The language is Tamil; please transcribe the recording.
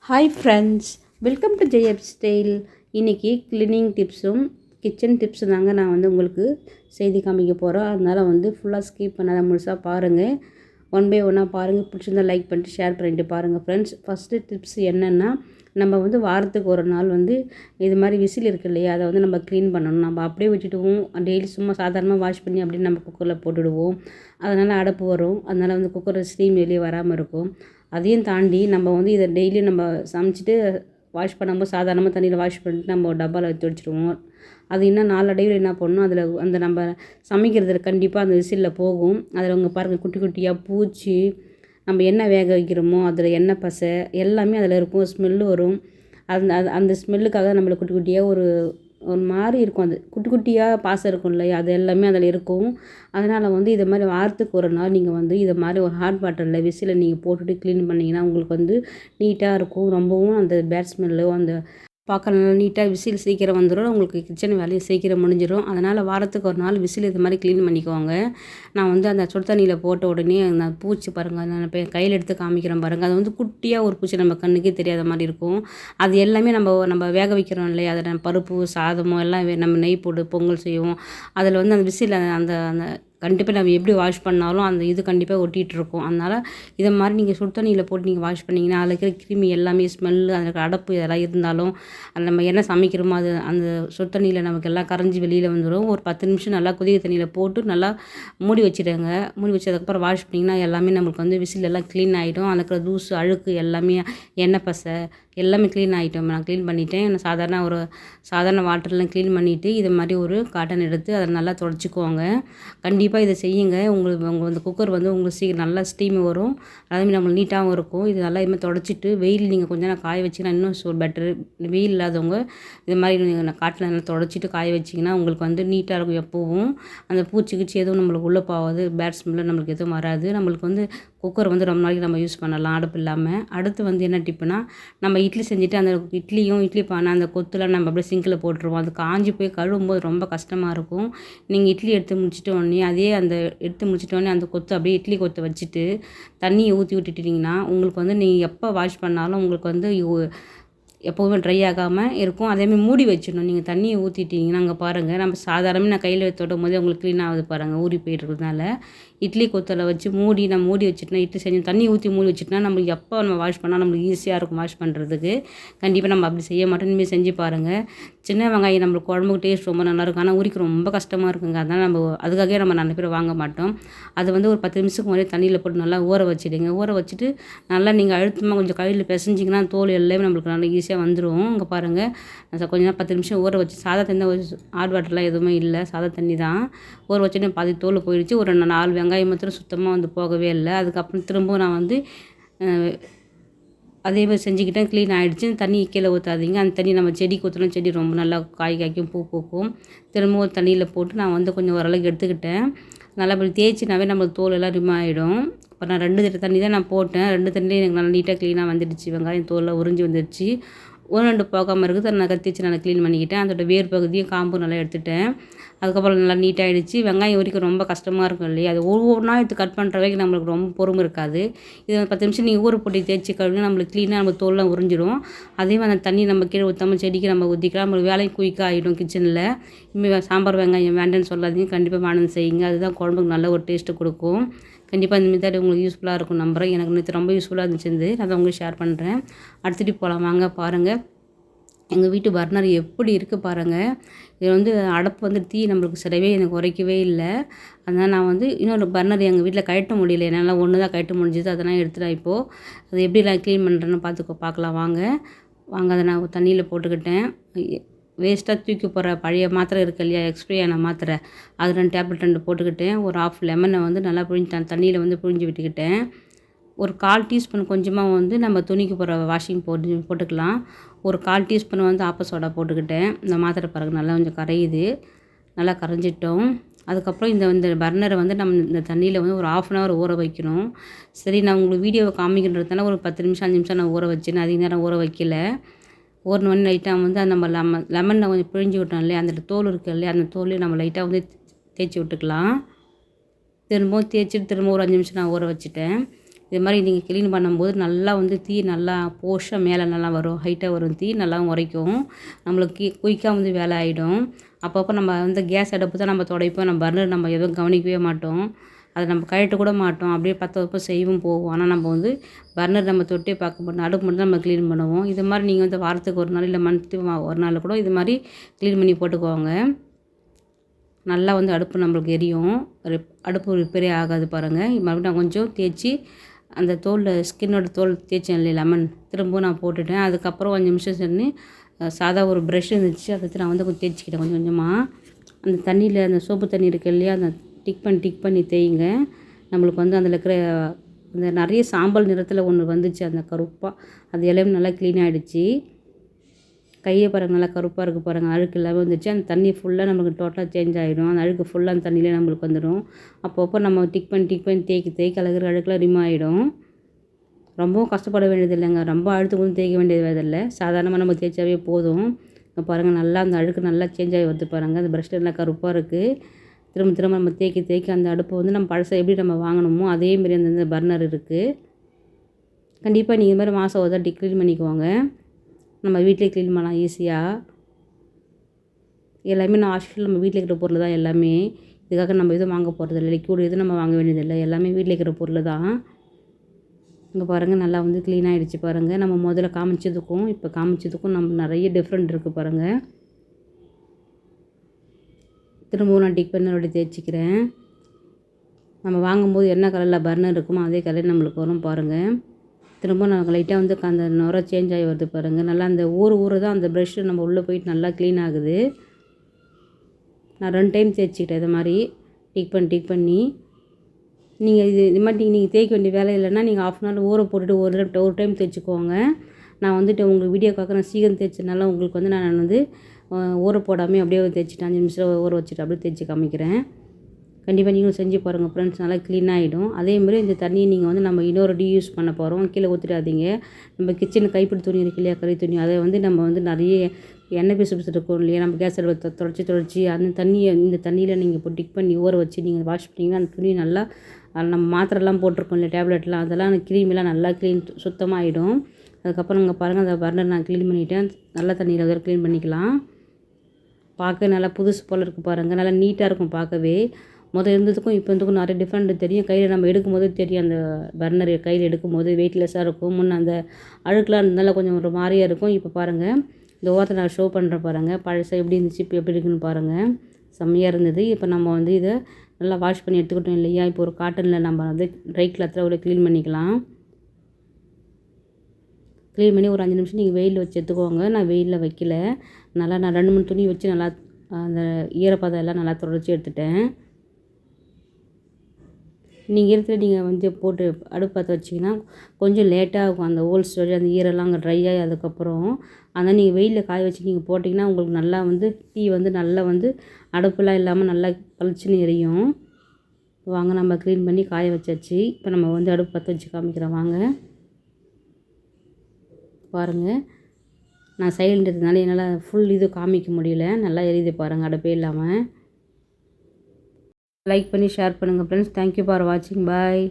ஹாய் ஃப்ரெண்ட்ஸ், வெல்கம் டு ஜெயப் ஸ்டைல். இன்றைக்கி க்ளீனிங் டிப்ஸும் கிச்சன் டிப்ஸும் தாங்க நான் உங்களுக்கு செய்தி காமிக்க போகிறோம். அதனால் ஃபுல்லாக ஸ்கிப் பண்ணாத முழுசாக பாருங்கள். ஒன் பை ஒன்னாக பாருங்கள். பிடிச்சிருந்தா லைக் பண்ணிட்டு ஷேர் பண்ணிட்டு பாருங்கள் ஃப்ரெண்ட்ஸ். ஃபஸ்ட்டு டிப்ஸ் என்னென்னா, நம்ம வாரத்துக்கு ஒரு நாள் இது மாதிரி விசில் இருக்குது இல்லையா, அதை நம்ம க்ளீன் பண்ணணும். நம்ம அப்படியே விட்டுடுவோம். டெய்லி சும்மா சாதாரணமாக வாஷ் பண்ணி அப்படின்னு நம்ம குக்கரில் போட்டுடுவோம். அதனால் அடைப்பு வரும். அதனால் குக்கர் ஸ்டீம் வெளியே வராமல் இருக்கும். அதையும் தாண்டி நம்ம இதை டெய்லியும் நம்ம சமைச்சிட்டு வாஷ் பண்ணும்போது சாதாரணமாக தண்ணியில் வாஷ் பண்ணிட்டு நம்ம டப்பாவில் எடுத்து வச்சுருவோம். அது இன்னும் நாளடைவில் என்ன பண்ணணும், அதில் அந்த நம்ம சமைக்கிறதுல கண்டிப்பாக அந்த விசிலில் போகும். அதில் பாருங்கள், குட்டி குட்டியாக பூச்சி, நம்ம எண்ணெய் வேக வைக்கிறோமோ அதில் எண்ணெய் பசை எல்லாமே அதில் இருக்கும். ஸ்மெல்லு வரும். அந்த அந்த ஸ்மெல்லுக்காக நம்மளுக்கு குட்டி குட்டியாக ஒரு மாதிரி இருக்கும். அது குட்டி குட்டியாக பாசம் இருக்கும் இல்லையா, அது எல்லாமே அதில் இருக்கும். அதனால் இது மாதிரி வாரத்துக்கு ஒரு நாள் நீங்கள் இதை மாதிரி ஒரு ஹாட் வாட்டரில் விசிலை நீங்கள் போட்டுட்டு க்ளீன் பண்ணிங்கன்னா உங்களுக்கு நீட்டாக இருக்கும். ரொம்பவும் அந்த பேட் ஸ்மெல்லோ அந்த பார்க்க நல்லா நீட்டாக விசில் சீக்கிரம் வந்துடும். உங்களுக்கு கிச்சன் வேலையை சீக்கிரம் முடிஞ்சிடும். அதனால் வாரத்துக்கு ஒரு நாள் விசில் இது மாதிரி க்ளீன் பண்ணிக்குவாங்க. நான் அந்த சுடு தண்ணியில் போட்ட உடனே அந்த பூச்சி பாருங்கள், நான் இப்போ கையில் எடுத்து காமிக்கிறேன் பாருங்கள். அது குட்டியாக ஒரு பூச்சி, நம்ம கண்ணுக்கே தெரியாத மாதிரி இருக்கும். அது எல்லாமே நம்ம வேக வைக்கிறோம் இல்லையா, அதில் பருப்பு சாதமோ எல்லாம் நம்ம நெய் போட்டு பொங்கல் செய்வோம். அதில் அந்த விசில் அந்த அந்த கண்டிப்பாக நம்ம எப்படி வாஷ் பண்ணாலும் அந்த இது கண்டிப்பாக ஒட்டிகிட்ருக்கும். அதனால் இதை மாதிரி நீங்கள் சுடு தண்ணியில் போட்டு நீங்கள் வாஷ் பண்ணிங்கன்னா அதில் இருக்கிற கிருமி எல்லாமே ஸ்மெல்லு, அதில் அடைப்பு இதெல்லாம் இருந்தாலும் அது நம்ம என்ன சமைக்கிறோமோ அது அந்த சுடு தண்ணியில் நமக்கு எல்லாம் கரைஞ்சி வெளியில் வந்துடும். ஒரு 10 நிமிஷம் நல்லா கொதிக்க தண்ணியில் போட்டு நல்லா மூடி வச்சுடுங்க. மூடி வச்சதுக்கப்புறம் வாஷ் பண்ணிங்கன்னா எல்லாமே நம்மளுக்கு விசில் எல்லாம் க்ளீன் ஆகிடும். அதில் இருக்கிற தூசு அழுக்கு எல்லாமே எண்ணெய் பசை எல்லாமே க்ளீன் ஆகிட்டோம். நான் க்ளீன் பண்ணிவிட்டேன். நான் சாதாரண வாட்டர்லாம் க்ளீன் பண்ணிவிட்டு இது மாதிரி ஒரு காட்டன் எடுத்து அதை நல்லா துடைச்சிக்குவாங்க. கண்டிப்பாக இதை செய்யுங்க. அந்த குக்கர் உங்களுக்கு சீக்கிரம் நல்லா ஸ்டீம் வரும். அதேமாதிரி நம்மளுக்கு நீட்டாகவும் இருக்கும். இது நல்லா இதுமாதிரி துடைச்சிட்டு வெயில் நீங்கள் கொஞ்சம் நேரம் காய வச்சிங்கன்னா இன்னும் பெட்டரு. வெயில் இல்லாதவங்க இது மாதிரி நீங்கள் காட்டில் நல்லா துடைச்சிட்டு காய வச்சிங்கன்னா உங்களுக்கு நீட்டாக இருக்கும். எப்போவும் அந்த பூச்சி கிச்சி எதுவும் நம்மளுக்கு உள்ளே போகாது. பேட் ஸ்மெல்ல நம்மளுக்கு எதுவும் வராது. நம்மளுக்கு குக்கர் ரொம்ப நாளைக்கு நம்ம யூஸ் பண்ணலாம் அடுப்பு இல்லாமல். அடுத்து என்ன டிப்புனா, நம்ம இட்லி செஞ்சுட்டு அந்த இட்லி பானை அந்த கொத்துலாம் நம்ம அப்படியே சிங்கில் போட்டுருவோம். அது காஞ்சி போய் கழுவும்போது ரொம்ப கஷ்டமாக இருக்கும். நீங்கள் இட்லி எடுத்து முடிச்சிட்ட உடனே அந்த கொத்து அப்படியே இட்லி கொத்தை வச்சுட்டு தண்ணியை ஊற்றி விட்டுட்டிங்கன்னா உங்களுக்கு நீங்கள் எப்போ வாஷ் பண்ணாலும் உங்களுக்கு எப்போவுமே ட்ரை ஆகாமல் இருக்கும். அதேமாதிரி மூடி வச்சிடணும். நீங்கள் தண்ணியை ஊற்றிட்டிங்கன்னா அங்கே பாருங்கள், நம்ம சாதாரணமாக நான் கையில் தொடும் போதே உங்களுக்கு க்ளீன் ஆகுது பாருங்கள், ஊறி போயிட்டுருக்கிறதுனால. இட்லி கொத்தில் வச்சு மூடி வச்சுட்டோன்னா இட்லி செஞ்சு தண்ணி ஊற்றி மூடி வச்சுட்டோன்னா நம்மளுக்கு எப்போ நம்ம வாஷ் பண்ணால் நம்மளுக்கு ஈஸியாக இருக்கும் வாஷ் பண்ணுறதுக்கு. கண்டிப்பாக நம்ம அப்படி செய்ய மாட்டோம். இனிமேல் செஞ்சு பாருங்கள். சின்ன வெங்காயம் நம்மளுக்கு குழம்புக்கு டேஸ்ட் ரொம்ப நல்லாயிருக்கும். ஆனால் உரிக்க ரொம்ப கஷ்டமாக இருக்குங்க. அதனால் நம்ம அதுக்காகவே நம்ம நிறைய பேர் வாங்க மாட்டோம். அது ஒரு 10 நிமிஷத்துக்கு முன்னாடி தண்ணியில் போட்டு நல்லா ஊற வச்சுடுங்க. ஊற வச்சுட்டு நல்லா நீங்கள் அழுத்தமாக கொஞ்சம் கையில் பிசைஞ்சிங்கன்னா தோல் எல்லாமே நம்மளுக்கு நல்லா ஈஸியாக வந்துடும். இங்கே பாருங்கள், கொஞ்சம் நேரம் 10 நிமிஷம் ஊற வச்சு சாதா தண்ணி ஹாட் வாட்டர்லாம் எதுவுமே இல்லை, சாதா தண்ணி தான். ஊற வச்சுட்டு பாதி தோல் போயிடுச்சு. ஒரு 4 வெங்காயம் மாத்திரம் சுத்தமாக போகவே இல்லை. அதுக்கப்புறம் திரும்பவும் நான் அதே மாதிரி செஞ்சுக்கிட்டேன். க்ளீன் ஆகிடுச்சு. தண்ணி கீழே ஊற்றாதீங்க. அந்த தண்ணி நம்ம செடிக்கு ஊற்றினா செடி ரொம்ப நல்லா காய் காய்க்கும், பூ பூக்கும். திரும்பவும் தண்ணியில் போட்டு நான் கொஞ்சம் ஓரளவுக்கு எடுத்துக்கிட்டேன். நல்லா அப்படி தேய்ச்சினாவே நம்மளுக்கு தோல் எல்லாம் ரிமூவ் ஆகிடும். இப்போ நான் 2 லிட்டர் தண்ணி தான் நான் போட்டேன். 2 தண்ணியும் எனக்கு நல்லா நீட்டாக க்ளீனாக வந்துடுச்சு. வெங்காயம் தோலில் உறிஞ்சி வந்துடுச்சு. 1-2 போகாமல் இருக்குது. அதை நான் கத்தி வச்சு நல்லா க்ளீன் பண்ணிக்கிட்டேன். அதோட வேர் பகுதியும் காம்பும் நல்லா எடுத்துட்டேன். அதுக்கப்புறம் நல்லா நீட்டாகிடுச்சு. வெங்காயம் உரிக்க ரொம்ப கஷ்டமாக இருக்கும் இல்லையா, அது ஒவ்வொன்றா எடுத்து கட் பண்ணுற வரைக்கும் நம்மளுக்கு ரொம்ப பொறுமை இருக்காது. இது 10 நிமிஷம் நீங்கள் ஊற போட்டு தேய்ச்சி கழுவி நம்மளுக்கு க்ளீனாக நம்ம தோல்லாம் உறிஞ்சிடும். அதே மாதிரி அந்த தண்ணி நம்ம கீழே ஊற்றாமல் செடிக்கு நம்ம ஊற்றிக்கலாம். நம்மளுக்கு வேலையும் குயிக்காக ஆகிடும் கிச்சனில். இனிமேல் சாம்பார் வெங்காயம் வேண்டான்னு சொல்லாதீங்க, கண்டிப்பாக வேணும்னு செய்யுங்க. அதுதான் குழம்புக்கு நல்ல ஒரு டேஸ்ட்டு கொடுக்கும். கண்டிப்பாக இந்த மெத்தட் உங்களுக்கு யூஸ்ஃபுல்லாக இருக்கும் நம்புகிறேன். எனக்கு நேற்று ரொம்ப யூஸ்ஃபுல்லாக இருந்துச்சு. அதை உங்களுக்கு ஷேர் பண்ணுறேன். அடுத்துட்டு போகலாம் வாங்க. பாருங்கள், எங்கள் வீட்டு பர்னர் எப்படி இருக்குது பாருங்கள். இது அடப்பு தீ நம்மளுக்கு சிலவே எனக்கு குறைக்கவே இல்லை. அதனால் நான் இன்னொரு பர்னர் எங்கள் வீட்டில் கழட்ட முடியல. என்னால் ஒன்று தான் கழட்ட முடிஞ்சுது. அதெல்லாம் எடுத்துட்டேன். இப்போது அது எப்படி நான் க்ளீன் பண்ணுறேன்னு பார்க்கலாம் வாங்க. அதை நான் தண்ணியில் போட்டுக்கிட்டேன். வேஸ்ட்டாக தூக்கி போகிற பழைய மாத்திரை இருக்குது இல்லையா, எக்ஸ்பிரி ஆன மாத்திரை, அது 2 டேப்லெட் 2 போட்டுக்கிட்டேன். ஒரு 1/2 லெமனை நல்லா தண்ணியில் புழிஞ்சு விட்டுக்கிட்டேன். ஒரு 1/4 டீஸ்பூன் கொஞ்சமாக நம்ம துணிக்கு போகிற வாஷிங் போட்டுக்கலாம். ஒரு 1/4 டீஸ்பூன் ஆப்ப சோடா போட்டுக்கிட்டேன். இந்த மாத்திரை பிறகு நல்லா கொஞ்சம் கரையுது. நல்லா கரைஞ்சிட்டோம். அதுக்கப்புறம் இந்த பர்னரை நம்ம இந்த தண்ணியில் ஒரு 1/2 அன் ஹவர் ஊற வைக்கணும். சரி, நான் உங்களுக்கு வீடியோவை காமிக்கின்றதுனால ஒரு 10 நிமிஷம் 5 நிமிஷம் நான் ஊற வச்சேன். அதிக நேரம் ஊற வைக்கல. ஊறினோடனே லைட்டாக நம்ம லெமனில் கொஞ்சம் பிழிஞ்சு விட்டோம் இல்லையா, அந்த தோல் இருக்குது இல்லையா, அந்த தோலையும் நம்ம லைட்டாக தேய்ச்சி விட்டுக்கலாம். திரும்பவும் தேய்ச்சிட்டு திரும்ப ஒரு 5 நிமிஷம் நான் ஊற வச்சுட்டேன். இது மாதிரி நீங்கள் க்ளீன் பண்ணும்போது நல்லா வந்து தீ நல்லா போஷாக மேலே நல்லா வரும், ஹைட்டாக வரும், தீ நல்லா உரைக்கும், நம்மளுக்கு குயிக்காக வந்து வேலை ஆகிடும். அப்பப்போ நம்ம வந்து கேஸ் அடுப்பு தான் நம்ம துடைப்போம், நம்ம பர்னர் நம்ம எதுவும் கவனிக்கவே மாட்டோம், அதை நம்ம கழட்ட கூட மாட்டோம், அப்படியே பற்ற வைப்போம் செய்வோம் போவோம். ஆனால் நம்ம வந்து பர்னர் நம்ம தொட்டே பார்க்க மாட்டோம், அடுப்பு மட்டும் தான் நம்ம க்ளீன் பண்ணுவோம். இது மாதிரி நீங்கள் வந்து வாரத்துக்கு ஒரு நாள் இல்லை மந்த்து ஒரு நாள் கூட இது மாதிரி க்ளீன் பண்ணி போட்டுக்கோங்க. நல்லா வந்து அடுப்பு நம்மளுக்கு எரியும், அடுப்பு ரிப்பேரே ஆகாது பாருங்கள். மறுபடியும் நான் கொஞ்சம் தேய்ச்சி அந்த ஸ்கின்னோட தோல் தேய்ச்சேன் இல்லை லெமன், திரும்பவும் நான் போட்டுட்டேன். அதுக்கப்புறம் 5 நிமிஷம் சென்று சாதா ஒரு ப்ரஷ் இருந்துச்சு, அதை நான் வந்து கொஞ்சம் தேய்ச்சிக்கிட்டேன் கொஞ்சம் கொஞ்சமாக. அந்த தண்ணியில் அந்த சோப்பு தண்ணி இருக்கு இல்லையா, அந்த டிக் பண்ணி தேய்ங்க. நம்மளுக்கு வந்து அதில் இருக்கிற அந்த நிறைய சாம்பல் நிறத்தில் ஒன்று வந்துச்சு அந்த கருப்பாக, அது எல்லாமே நல்லா க்ளீன் ஆகிடுச்சு. கையை பாருங்கள் நல்லா கருப்பாக இருக்குது பாருங்கள், அழுக்கு எல்லாமே வந்துச்சு. அந்த தண்ணி ஃபுல்லாக நம்மளுக்கு டோட்டலாக சேஞ்ச் ஆகிடும், அந்த அழுக்கு ஃபுல்லாக அந்த தண்ணியிலே நம்மளுக்கு வந்துடும். அப்பப்போ நம்ம டிக் பண்ணி தேய்க்க அழுக்கெல்லாம் ரிமூவ் ஆகிடும். ரொம்பவும் கஷ்டப்பட வேண்டியது இல்லைங்க, ரொம்ப அழுத்து கூட தேய்க்க வேண்டியது இல்லை, சாதாரணமாக நம்ம தேய்ச்சாவே போதும். பாருங்கள் நல்லா அந்த அழுக்கு நல்லா சேஞ்ச் ஆகி வருது பாருங்கள், அந்த ப்ரஷ் நல்லா கருப்பாக இருக்குது. திரும்ப நம்ம தேய்க்க அந்த அடுப்பை வந்து நம்ம பழசை எப்படி நம்ம வாங்கணுமோ அதேமாரி அந்த பர்னர் இருக்குது. கண்டிப்பாக நீங்கள் இது மாதிரி மாதம் ஒரு தாட்டி க்ளீன் பண்ணிக்குவாங்க, நம்ம வீட்டிலே க்ளீன் பண்ணலாம் ஈஸியாக. எல்லாமே நான் ஆக்சுவலி நம்ம வீட்டில் இருக்கிற பொருள் தான் எல்லாமே, இதுக்காக நம்ம எதுவும் வாங்க போகிறதில்ல, லிக்விட் எதுவும் நம்ம வாங்க வேண்டியதில்லை, எல்லாமே வீட்டில் இருக்கிற பொருள் தான். இங்கே பாருங்கள் நல்லா வந்து க்ளீன் ஆகிடுச்சு பாருங்கள். நம்ம முதல்ல காமிச்சதுக்கும் இப்போ காமிச்சதுக்கும் நம்ம நிறைய டிஃப்ரெண்ட் இருக்குது பாருங்கள். திரும்பவும் நான் டிக் பண்ணி அப்படி தேய்ச்சிக்கிறேன். நம்ம வாங்கும்போது என்ன கலரில் பர்னர் இருக்குமோ அதே கலர் நம்மளுக்கு வரும் பாருங்கள். திரும்ப நான் லைட்டாக வந்து அந்த நுரை சேஞ்ச் ஆகி வருது பாருங்கள். நல்லா அந்த ஊறு தான் அந்த ப்ரஷ்ஷு நம்ம உள்ளே போயிட்டு நல்லா க்ளீன் ஆகுது. நான் 2 டைம் தேய்ச்சிக்கிட்டேன் இது மாதிரி டிக் பண்ணி. நீங்கள் இது மாதிரி நீங்கள் தேய்க்க வேண்டிய வேலை இல்லைன்னா நீங்கள் ½ அன் ஹவர் ஊற போட்டுட்டு ஒரு டைம் தேய்ச்சிக்கோங்க. நான் வந்துட்டு உங்களுக்கு வீடியோக்காக நான் சீக்கிரம் தேய்ச்சதுனால உங்களுக்கு வந்து நான் வந்து ஊற போடாமல் அப்படியே தேய்ச்சிட்டு 5 நிமிஷம் ஊற வச்சுட்டு அப்படியே தேய்ச்சி காமிக்கிறேன். கண்டிப்பாக நீங்களும் செஞ்சு பாருங்கள் ஃப்ரெண்ட்ஸ், நல்லா க்ளீன் ஆகிடும். அதேமாதிரி இந்த தண்ணியை நீங்கள் வந்து நம்ம இன்னொரு யூஸ் பண்ண போகிறோம், கீழே ஊற்றிடாதீங்க. நம்ம கிச்சனுக்கு கைப்பிடி துணி இருக்கு இல்லையா, கறி துணி, அதை வந்து நம்ம வந்து நிறைய எண்ணெய் பிசுபிசு இருக்கும் இல்லையா, நம்ம கேஸ் அடுப்பை தொடச்சி அந்த தண்ணியை இந்த தண்ணியில் நீங்கள் இப்போ டிக் பண்ணி ஊற வச்சு நீங்கள் வாஷ் பண்ணிங்கன்னா அந்த துணி நல்லா நம்ம மாத்திரைலாம் போட்டிருக்கோம் இல்லை டேப்லெட்லாம், அதெல்லாம் அந்த க்ரீமெல்லாம் நல்லா சுத்தமாகிடும். அதுக்கப்புறம் இங்கே பாருங்கள் அந்த பர்னர் நான் க்ளீன் பண்ணிவிட்டேன், நல்ல தண்ணியில் அதை க்ளீன் பண்ணிக்கலாம். பார்க்க நல்லா புதுசு போல் இருக்குது பாருங்கள், நல்லா நீட்டாக இருக்கும் பார்க்கவே. இருந்ததுக்கும் இப்போ இருந்ததுக்கும் நிறைய டிஃப்ரெண்ட் தெரியும். கையில் நம்ம எடுக்கும்போது தெரியும், அந்த பர்னர் கையில் எடுக்கும்போது வெயிட்லெஸ்ஸாக இருக்கும். முன்னே அந்த அழுக்கெலாம் இருந்தனால கொஞ்சம் ஒரு மாதிரியாக இருக்கும். இப்போ பாருங்கள் இந்த ஓரத்தை நான் ஷோ பண்ணுறேன் பாருங்கள், பழசை எப்படி இருந்துச்சு இப்போ எப்படி இருக்குன்னு பாருங்கள், செம்மையாக இருந்தது. இப்போ நம்ம வந்து இதை நல்லா வாஷ் பண்ணி எடுத்துக்கிட்டோம் இல்லையா, இப்போ ஒரு காட்டனில் நம்ம வந்து ட்ரை கிளாத்தில் ஒரு க்ளீன் பண்ணிக்கலாம். க்ளீன் பண்ணி ஒரு 5 நிமிஷம் நீங்கள் வெயிலில் வச்சு எடுத்துக்கோங்க. நான் வெயிலில் வைக்கல, நல்லா நான் 2-3 துணி வச்சு நல்லா அந்த ஈரப்பதம் எல்லாம் நல்லா தொடச்சி எடுத்துட்டேன். நீங்கள் வந்து போட்டு அடுப்பு பற்ற வச்சிங்கன்னா கொஞ்சம் லேட்டாக ஆகும், அந்த ஹோல்ஸ் வழி அந்த ஈரெல்லாம் அங்கே ட்ரை ஆகி அதுக்கப்புறம் அதனால் நீங்கள் வெயிலில் காய வச்சு நீங்கள் போட்டிங்கன்னா உங்களுக்கு நல்லா வந்து டீ வந்து நல்லா வந்து அடுப்புலாம் இல்லாமல் நல்லா பளிச்சுன்னு எரியும். வாங்க நம்ம க்ளீன் பண்ணி காய வச்சாச்சு. இப்போ நம்ம வந்து அடுப்பு பற்ற வச்சு காமிக்கிறோம் வாங்க. பாருங்கள் நான் சைலண்ட்னால என்னால் ஃபுல் இது காமிக்க முடியல, நல்லா எரியுது பாருங்கள் அடுப்பே இல்லாமல். லைக் பண்ணி ஷேர் பண்ணுங்கள் ஃப்ரெண்ட்ஸ். தேங்க்யூ ஃபார் வாட்சிங். பாய்.